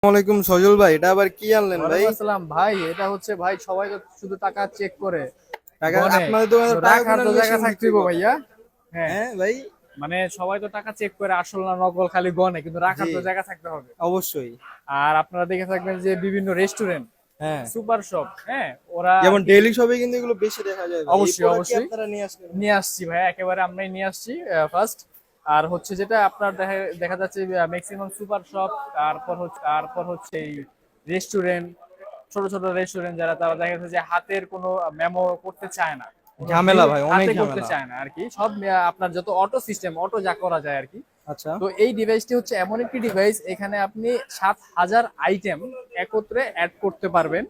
আসসালামাইকুম সজল ভাই, এটা আবার কি আনলেন ভাই? ওয়ালাইকুম আসসালাম ভাই। এটা হচ্ছে ভাই, সবাই তো শুধু টাকা চেক করে টাকা গনে, আপনাদের দোকানে তো টাকা রাখার গোনার তো জায়গা মেশিন থাকতেই বিক্রি করে। ভাইয়া। হ্যাঁ, হ্যাঁ ভাই। মানে সবাই তো টাকা চেক করে আসল না নকল খালি গনে, কিন্তু জি, রাখার তো জায়গা থাকতে হবে। অবশ্যই। আর আপনারা দেখে থাকবেন যে বিভিন্ন রেস্টুরেন্ট, হ্যাঁ, সুপার শপ, হ্যাঁ ওরা আর যেমন কি। ডেইলি শপে কিন্তু এগুলো বেশি দেখা যায় ভাই। এই অবশ্যই প্রোডাক্ট কি অবশ্যই আপনারা নিয়ে আসলেন ভাই? নিয়ে আসছি ভাই, একেবারে আমরাই নিয়ে আসছি ফার্স্ট। আর হচ্ছে যেটা আপনার দেখা দেখা যাচ্ছে ম্যাক্সিমাম সুপার শপ, তারপর হচ্ছে এই রেস্টুরেন্ট, ছোট ছোট রেস্টুরেন্ট যারা, তারা দেখা যাচ্ছে যে হাতের কোনো মেমো করতে চায় না, কোনো ঝামেলা বিল ভাই, অনেক হাতে করতে ঝামেলা। চায় না আর কি। সব আপনার যত অটো সিস্টেম, অটো যা করা যায় আর কি। আচ্ছা। তো এই ডিভাইসটি হচ্ছে এমন একটি ডিভাইস, এখানে আপনি 7,000 আইটেম একত্রে অ্যাড করতে পারবেন।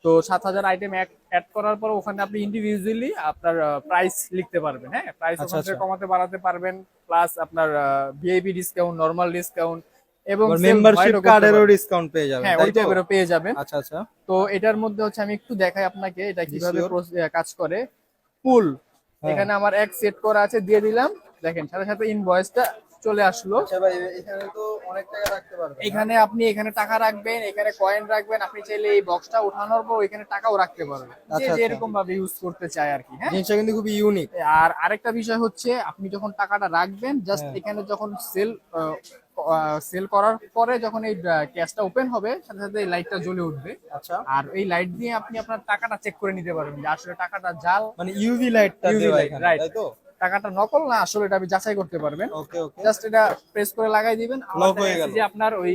তো 7,000 আইটেম অ্যাড করার পর ওখানে আপনি ইন্ডিভিজুয়ালি আপনার প্রাইস লিখতে পারবেন। হ্যাঁ, প্রাইস আচ্ছা ওখান আচ্ছা। থেকে কমাতে বাড়াতে পারবেন। প্লাস আপনার ভিআইপি ডিসকাউন্ট, নরমাল ডিসকাউন্ট এবং আবার সেলফ মেম্বারশিপ হোয়াইটও করতে কার্ডেরও পারবেন। ডিসকাউন্ট পেয়ে যাবেন, হ্যাঁ, ওই তাই তো? টাইপেরও পেয়ে যাবেন। আচ্ছা আচ্ছা। তো এটার মধ্যে হচ্ছে আমি একটু দেখাই আপনাকে এটা জি কিভাবে শিওর। কাজ করে। পুল, হ্যাঁ। এখানে আমার এক সেট করা আছে, দিয়ে দিলাম। দেখেন সাথে সাথে ইনভয়েসটা চলে আসলো। আচ্ছা ভাই, এখানে তো অনেক টাকা রাখতে পারবেন না? এখানে আপনি এখানে টাকা রাখবেন, এখানে কয়েন রাখবেন, আপনি চাইলে এই বক্সটা উঠানোর পর এখানে টাকাও রাখতে পারবেন, যে আচ্ছা আচ্ছা। যেরকম ভাবে ইউজ করতে চায় আর কি। হ্যাঁ, জিনিসটা কিন্তু খুবই ইউনিক। আর আরেকটা বিষয় হচ্ছে, আপনি যখন টাকাটা রাখবেন, জাস্ট হ্যাঁ। এখানে যখন সেল করার পরে যখন এই ক্যাশটা ওপেন হবে, সাথে সাথে এই লাইটটা জ্বলে উঠবে। আচ্ছা। আর এই লাইট দিয়ে আপনি আপনার টাকাটা চেক করে নিতে পারবেন যে আসলে টাকাটা জাল, মানে ইউভি লাইটটা ইউভি দেওয়া লাইট, এখানে, রাইট, তাই তো? টাকাটা নকল না আসলে, এটা আপনি যাচাই করতে পারবেন। ওকে ওকে। জাস্ট এটা প্রেস করে লাগাই দিবেন। আমার লক দেখা হয়ে গেছে গেল। যে আপনার ওই,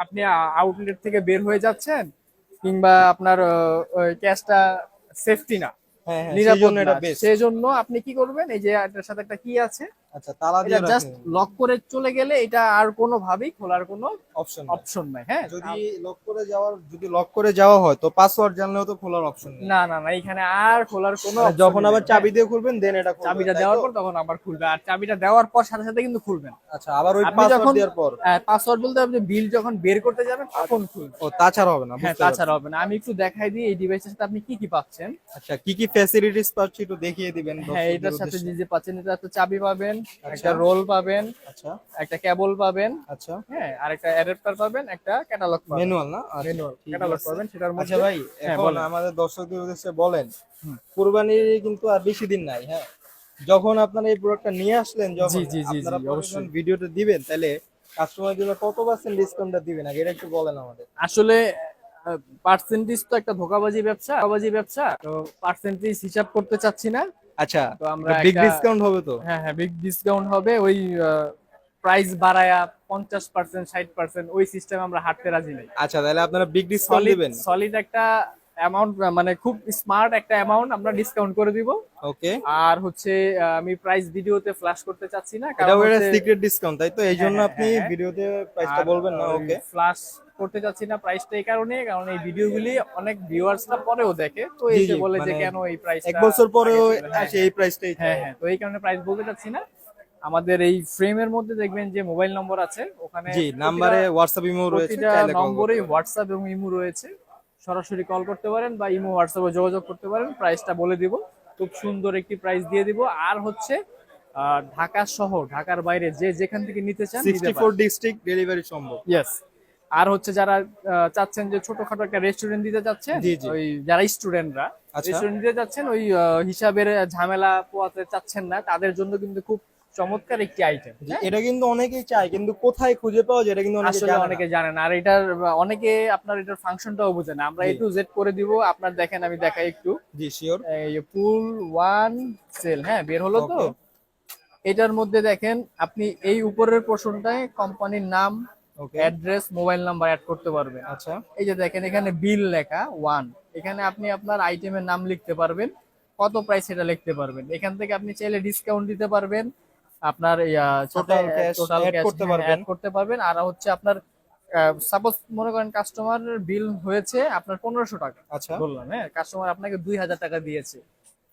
আপনি আউটলেট থেকে বের হয়ে যাচ্ছেন, কিংবা আপনার ক্যাশটা সেফটি না, হ্যাঁ হ্যাঁ, সেই নিরাপদ জন্য না, এটা বেস্ট। সেই জন্য আপনি কি করবেন, এই যে এটার সাথে একটা কি আছে, আচ্ছা, তালা এটা দিয়ে জাস্ট রাখেন। লক করে চলে গেলে এটা আর কোনোভাবেই খোলার কোনো অপশন নাই। অপশন নাই। হ্যাঁ, যদি লক করে যাওয়া হয় তো পাসওয়ার্ড জানলেও তো খোলার অপশন নেই। না না না, এখানে আর খোলার কোনো মানে যখন অপশনই আবার নেই। হ্যাঁ, চাবি দিয়ে খুলবেন দেন এটা খুলবে, চাবিটা তাই দেওয়ার তো? পর তখন আবার খুলবে, আর চাবিটা দেওয়ার পর সাথে সাথে কিন্তু খুলবেন। আচ্ছা, আবার ওই আপনি পাসওয়ার্ড যখন দেওয়ার পর? পাসওয়ার্ড বলতে আপনি বিল যখন বের করতে যাবেন তখন খুলবে। ও, তাছাড়া হবে না, হ্যাঁ, বুঝতে পারছি। তাছাড়া হবে না। আমি একটু দেখাই দিই এই ডিভাইসের সাথে আপনি কি কি পাচ্ছেন। আচ্ছা, কি কি ফ্যাসিলিটিস পাচ্ছি একটু দেখিয়ে দিবেন হ্যাঁ, দর্শকদের এটার সাথে উদ্দেশ্যে। যে যে পাচ্ছেন, এটা একটা চাবি পাবেন, আচ্ছা একটা রোল পাবেন, আচ্ছা একটা কেবল পাবেন, আচ্ছা। হ্যাঁ, আর একটা অ্যাডাপ্টার পাবেন, একটা ক্যাটালগ পাবেন। ম্যানুয়াল না? আচ্ছা, ম্যানুয়াল ঠিক ক্যাটালগ আছে। পাবেন সেটার আচ্ছা মধ্যে। ভাই, হ্যাঁ, এখন বলেন। আমাদের দর্শকদের উদ্দেশ্যে বলেন, হুম। কুরবানির কিন্তু আর বেশি দিন নাই, হ্যাঁ। যখন আপনারা এই প্রোডাক্টটা নিয়ে আসলেন, জি যখন জি জি জি, আপনারা পরে যখন অবশ্যই। ভিডিওটা দিবেন, তাহলে কাস্টমারের জন্য কত পার্সেন্ট ডিসকাউন্টটা দিবেন আগে এটা একটু বলেন আমাদের। আসলে পার্সেন্টেজ তো একটা ধোকাবাজি ব্যবসা, তো পার্সেন্টেজ হিসাব করতে চাচ্ছি না। আচ্ছা, তো আমরা একটা বিগ একটা, ডিসকাউন্ট হবে তো? হ্যাঁ হ্যাঁ, বিগ ডিসকাউন্ট হবে। ওই প্রাইস বাড়ায়া 50%, 60% ওই সিস্টেম আমরা হাঁটতে রাজি নাই। আচ্ছা, তাহলে আপনারা বিগ ডিসকাউন্ট সলিড দিবেন? সলিড একটা অ্যামাউন্ট, মানে খুব স্মার্ট একটা অ্যামাউন্ট আমরা ডিসকাউন্ট করে দিব। ওকে। আর হচ্ছে আমি প্রাইস ভিডিওতে ফ্ল্যাশ করতে চাচ্ছি না, কারণ এটাও একটা হচ্ছে, সিক্রেট ডিসকাউন্ট, তাই তো? এই হ্যাঁ জন্য হ্যাঁ আপনি হ্যাঁ হ্যাঁ, ভিডিওতে প্রাইসটা আর বলবেন না, ওই ওকে। ফ্ল্যাশ করতে চাচ্ছি না প্রাইসটা এই কারণে, কারণ এই ভিডিওগুলি অনেক ভিউয়ার্সরা পরেও দেখে, তো জি এসে জি, বলে যে মানে কেন এই এক প্রাইসটা বছর পরেও আগে ছিল। হ্যাঁ আসে হ্যাঁ এই প্রাইসটাই হ্যাঁ চাই। হ্যাঁ, তো এই কারণে প্রাইস বলতে চাচ্ছি না। আমাদের এই ফ্রেমের মধ্যে দেখবেন যে মোবাইল নম্বর আছে, ওখানে জি, প্রতিটা নাম্বারে হোয়াটসঅ্যাপ ইমো রয়েছে, প্রতিটা চাইলে কল করতে নম্বরেই পারেন। হোয়াটসঅ্যাপ এবং ইমো রয়েছে। সরাসরি কল করতে পারেন বা ইমো হোয়াটসঅ্যাপে যোগাযোগ করতে পারেন, প্রাইসটা বলে দিব। খুব সুন্দর একটি প্রাইস দিয়ে দিব। আর হচ্ছে ঢাকা শহর, ঢাকার বাইরে যে যেখান থেকে নিতে চান নিতে 64 পারেন। ডিস্ট্রিক্ট ডেলিভারি সম্ভব। ইয়েস। আর হচ্ছে যারা চাচ্ছেন যে ছোটখাটো একটা রেস্টুরেন্ট দিতে চাচ্ছেন, জি জি। ওই যারা স্টুডেন্টরা আচ্ছা। রেস্টুরেন্ট দিতে চাচ্ছেন, ওই হিসাবের ঝামেলা পোয়াতে চাচ্ছেন না, তাদের জন্য কিন্তু খুব চমৎকার একটি আইটেম। জি, হ্যাঁ, এটা কিন্তু অনেকেই চায়, কিন্তু কোথায় খুঁজে পাওয়া যায় এটা কিন্তু অনেকে আসলে জানে না। অনেকে জানেন, আর এটার অনেকে আপনার এটার ফাংশনটাও বুঝে না। আমরা জি এ টু জেড করে দিব। আপনার দেখেন, আমি দেখাই একটু। জি শিওর। এই পুল ওয়ান সেল, হ্যাঁ, বের হলো তো। ওকে এটার মধ্যে দেখেন আপনি এই উপরের পোর্শনটায় কোম্পানির নাম, ওকে। অ্যাড্রেস, মোবাইল নাম্বার অ্যাড করতে পারবেন। আচ্ছা এই যে দেখেন এখানে বিল লেখা ওয়ান, এখানে আপনি আপনার আইটেমের নাম লিখতে পারবেন, কত প্রাইস সেটা লিখতে পারবেন। এখান থেকে আপনি চাইলে ডিসকাউন্ট দিতে পারবেন, আপনার সাথে total cash total add cash করতে পারবেন। অ্যাড করতে পারবেন। আর হচ্ছে আপনার সাপোজ মনে করেন কাস্টমার বিল হয়েছে আপনার 1500 টাকা, আচ্ছা, বললাম, হ্যাঁ, কাস্টমার আপনাকে 2000 টাকা দিয়েছে,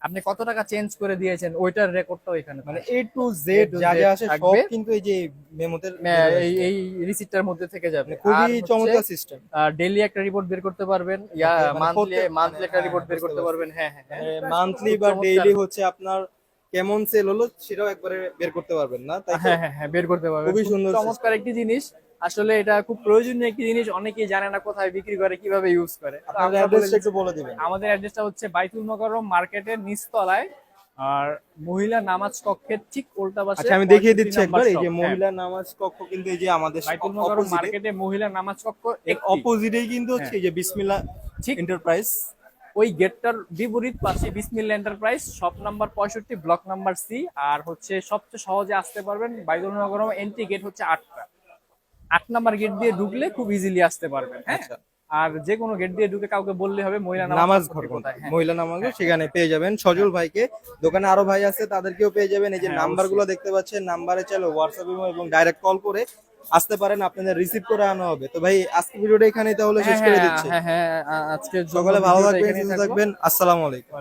আপনি কত টাকা চেঞ্জ করে দিয়েছেন ওইটার রেকর্ডটাও এখানে মানে থাকবে। এ টু A জেড to যা Z যা আসে সব থাকবে, কিন্তু এই যে মেমোতে চলে এই আসবে। এই রিসিপ্টটার মধ্যে থেকে যাবে। মানে খুবই আর হচ্ছে চমৎকার সিস্টেম। ডেইলি একটা রিপোর্ট বের করতে পারবেন, ওকে, মানে মান্থলি প্রত্যেক মান্থলি একটা হ্যাঁ রিপোর্ট বের বুঝতে করতে পারছি। পারবেন। হ্যাঁ হ্যাঁ হ্যাঁ, মানে এটা মান্থলি খুব বা চমৎকার। ডেইলি হচ্ছে আপনার কেমন সেল হলো সেটাও একবারে বের করতে পারবেন না, তাই তো? হ্যাঁ হ্যাঁ হ্যাঁ, বের করতে পারবেন। খুবই খুব সুন্দর চমৎকার সিস্টেম। একটি জিনিস। আসলে এটা খুব প্রয়োজনীয় একটি জিনিস, অনেকেই জানে না কোথায় বিক্রি করে, কিভাবে ইউজ করে। তো আপনার আমরা বলে অ্যাড্রেসটা দিচ্ছি। একটু বলে দিবেন। আমাদের অ্যাড্রেসটা হচ্ছে বাইতুল মোকাররম মার্কেটের নিচতলায়, আর মহিলা নামাজ কক্ষের ঠিক উল্টা পাশে আচ্ছা আমি দেখিয়ে 65 দিচ্ছি নাম্বার একবার, এই শপ। যে হ্যাঁ, মহিলা নামাজ কক্ষ কিন্তু এই যে আমাদের বাইতুল মোকাররম অপোজিটে, মার্কেটে মহিলা নামাজ কক্ষ এর একটি। অপোজিটেই কিন্তু হচ্ছে হ্যাঁ, এই যে বিসমিল্লাহ ঠিক এন্টারপ্রাইজ। ওই গেটটার বিপরীত পাশে Bismillah enterprise, shop number 65, block number C. আর হচ্ছে সবচেয়ে সহজে আসতে পারবেন বাইতুল মোকাররম এন্ট্রি গেট হচ্ছে 8টা, 8 নাম্বার গেট দিয়ে ঢুকলে খুব ইজিলি আসতে পারবেন। হ্যাঁ, আচ্ছা, আর যে কোনো গেট দিয়ে ঢুকে কাউকে বললে হবে মহিলা নামাজ নামাজ কক্ষ ঘর কোনটা? কোথায়। হ্যাঁ, মহিলা নামাজ ঘর, হ্যাঁ, সেখানে পেয়ে যাবেন সজল ভাইকে। দোকানে আরো ভাই আছে, তাদেরকেও পেয়ে যাবেন। এই যে হ্যাঁ, নাম্বারগুলো অবশ্যই। দেখতে পাচ্ছেন, নাম্বারে চলো হোয়াটসঅ্যাপ এবং ডাইরেক্ট কল করে আসতে পারেন, আপনাদের রিসিভ করে আনা হবে। তো ভাই আজকে ভিডিওটা এখানেই তাহলে হ্যাঁ, শেষ করে হ্যাঁ, দিচ্ছি। হ্যাঁ, হ্যাঁ, আজকের জন্য সকালে ভালো ভিডিওটা থাকবেন, এখানেই সুস্থ থাকলো। থাকবেন। আসসালামু আলাইকুম।